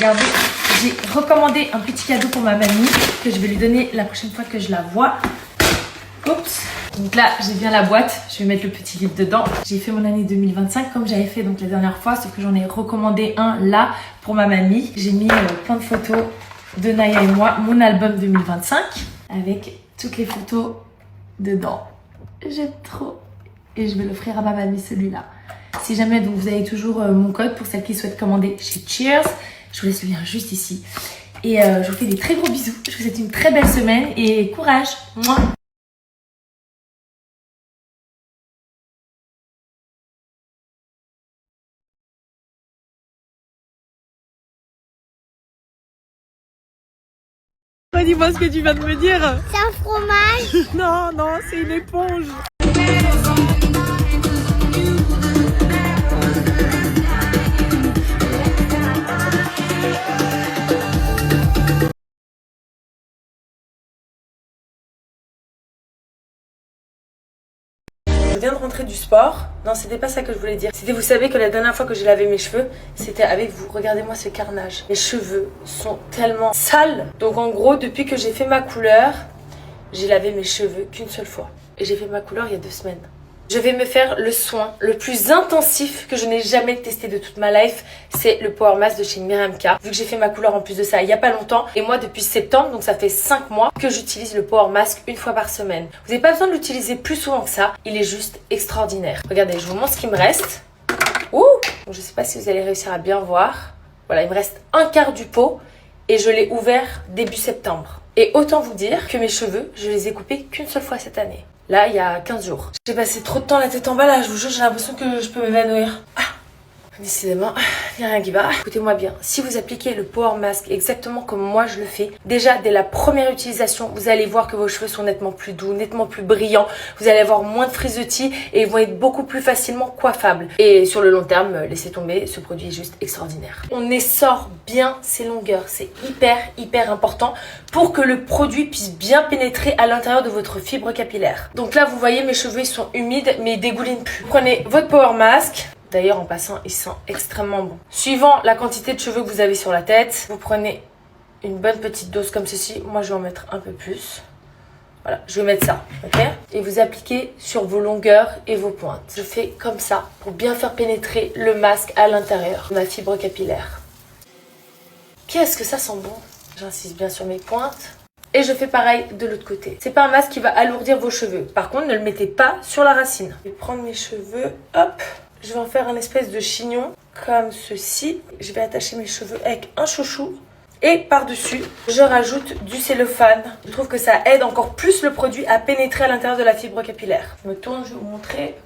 regardez, j'ai recommandé un petit cadeau pour ma mamie que je vais lui donner la prochaine fois que je la vois. Oups. Donc là, j'ai bien la boîte. Je vais mettre le petit livre dedans. J'ai fait mon année 2025 comme j'avais fait donc la dernière fois, sauf que j'en ai recommandé un là pour ma mamie. J'ai mis plein de photos de Naya et moi, mon album 2025 avec toutes les photos dedans. J'aime trop. Et je vais l'offrir à ma mamie celui-là. Si jamais donc vous avez toujours mon code pour celles qui souhaitent commander chez Cheers, je vous laisse le lien juste ici. Et je vous fais des très gros bisous. Je vous souhaite une très belle semaine et courage. Mouah. Dis-moi ce que tu viens de me dire. C'est un fromage. Non, non, c'est une éponge. Je viens de rentrer du sport. Non, c'était pas ça que je voulais dire. C'était, vous savez que la dernière fois que j'ai lavé mes cheveux, c'était avec vous. Regardez-moi ce carnage. Mes cheveux sont tellement sales. Donc en gros, depuis que j'ai fait ma couleur, j'ai lavé mes cheveux qu'une seule fois. Et j'ai fait ma couleur il y a 2 semaines. Je vais me faire le soin le plus intensif que je n'ai jamais testé de toute ma life. C'est le Power Mask de chez Miriam K. Vu que j'ai fait ma couleur en plus de ça il y a pas longtemps. Et moi depuis septembre, donc ça fait 5 mois que j'utilise le Power Mask une fois par semaine. Vous n'avez pas besoin de l'utiliser plus souvent que ça. Il est juste extraordinaire. Regardez, je vous montre ce qu'il me reste. Ouh! Donc, je sais pas si vous allez réussir à bien voir. Voilà, il me reste un quart du pot. Et je l'ai ouvert début septembre. Et autant vous dire que mes cheveux, je les ai coupés qu'une seule fois cette année. Là, il y a 15 jours. J'ai passé trop de temps la tête en bas là, je vous jure, j'ai l'impression que je peux m'évanouir. Ah, décidément, il n'y a rien qui va. Écoutez-moi bien, si vous appliquez le Power Mask exactement comme moi je le fais, déjà dès la première utilisation, vous allez voir que vos cheveux sont nettement plus doux, nettement plus brillants. Vous allez avoir moins de frisottis et ils vont être beaucoup plus facilement coiffables. Et sur le long terme, laissez tomber, ce produit est juste extraordinaire. On essore bien ses longueurs, c'est hyper important pour que le produit puisse bien pénétrer à l'intérieur de votre fibre capillaire. Donc là, vous voyez, mes cheveux ils sont humides mais ils dégoulinent plus. Prenez votre Power Mask. D'ailleurs, en passant, il sent extrêmement bon. Suivant la quantité de cheveux que vous avez sur la tête, vous prenez une bonne petite dose comme ceci. Moi, je vais en mettre un peu plus. Voilà, je vais mettre ça, ok? Et vous appliquez sur vos longueurs et vos pointes. Je fais comme ça pour bien faire pénétrer le masque à l'intérieur de ma fibre capillaire. Qu'est-ce que ça sent bon! J'insiste bien sur mes pointes. Et je fais pareil de l'autre côté. C'est pas un masque qui va alourdir vos cheveux. Par contre, ne le mettez pas sur la racine. Je vais prendre mes cheveux, hop. Je vais en faire un espèce de chignon, comme ceci. Je vais attacher mes cheveux avec un chouchou. Et par-dessus, je rajoute du cellophane. Je trouve que ça aide encore plus le produit à pénétrer à l'intérieur de la fibre capillaire. Je me tourne, je vais vous montrer.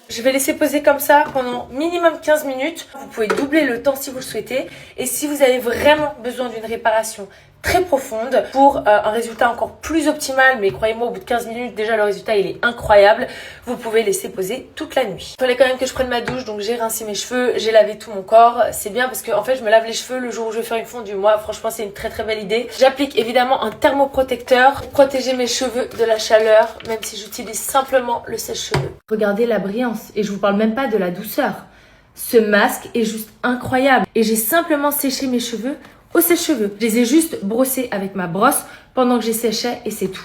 Je vais laisser poser comme ça pendant minimum 15 minutes. Vous pouvez doubler le temps si vous le souhaitez. Et si vous avez vraiment besoin d'une réparation très profonde pour un résultat encore plus optimal, mais croyez-moi, au bout de 15 minutes, déjà le résultat il est incroyable, vous pouvez laisser poser toute la nuit. Il fallait quand même que je prenne ma douche, donc j'ai rincé mes cheveux, j'ai lavé tout mon corps. C'est bien parce que en fait je me lave les cheveux le jour où je vais faire une fondue. Moi franchement c'est une très belle idée. J'applique évidemment un thermoprotecteur pour protéger mes cheveux de la chaleur, même si j'utilise simplement le sèche-cheveux. Regardez la brillance, et je vous parle même pas de la douceur. Ce masque est juste incroyable. Et j'ai simplement séché mes cheveux au sèche-cheveux. Je les ai juste brossés avec ma brosse pendant que j'ai séché et c'est tout.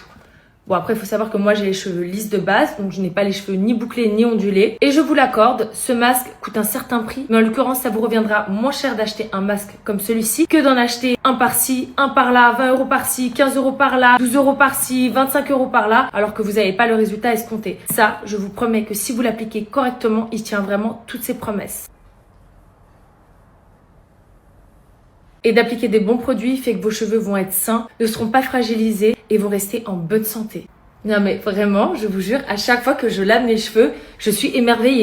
Bon, après, il faut savoir que moi, j'ai les cheveux lisses de base, donc je n'ai pas les cheveux ni bouclés ni ondulés. Et je vous l'accorde, ce masque coûte un certain prix, mais en l'occurrence, ça vous reviendra moins cher d'acheter un masque comme celui-ci que d'en acheter un par-ci, un par-là, 20 € par-ci, 15 € par-là, 12 € par-ci, 25 € par-là, alors que vous n'avez pas le résultat escompté. Ça, je vous promets que si vous l'appliquez correctement, il tient vraiment toutes ses promesses. Et d'appliquer des bons produits fait que vos cheveux vont être sains, ne seront pas fragilisés et vont rester en bonne santé. Non mais vraiment, je vous jure, à chaque fois que je lave mes cheveux, je suis émerveillée.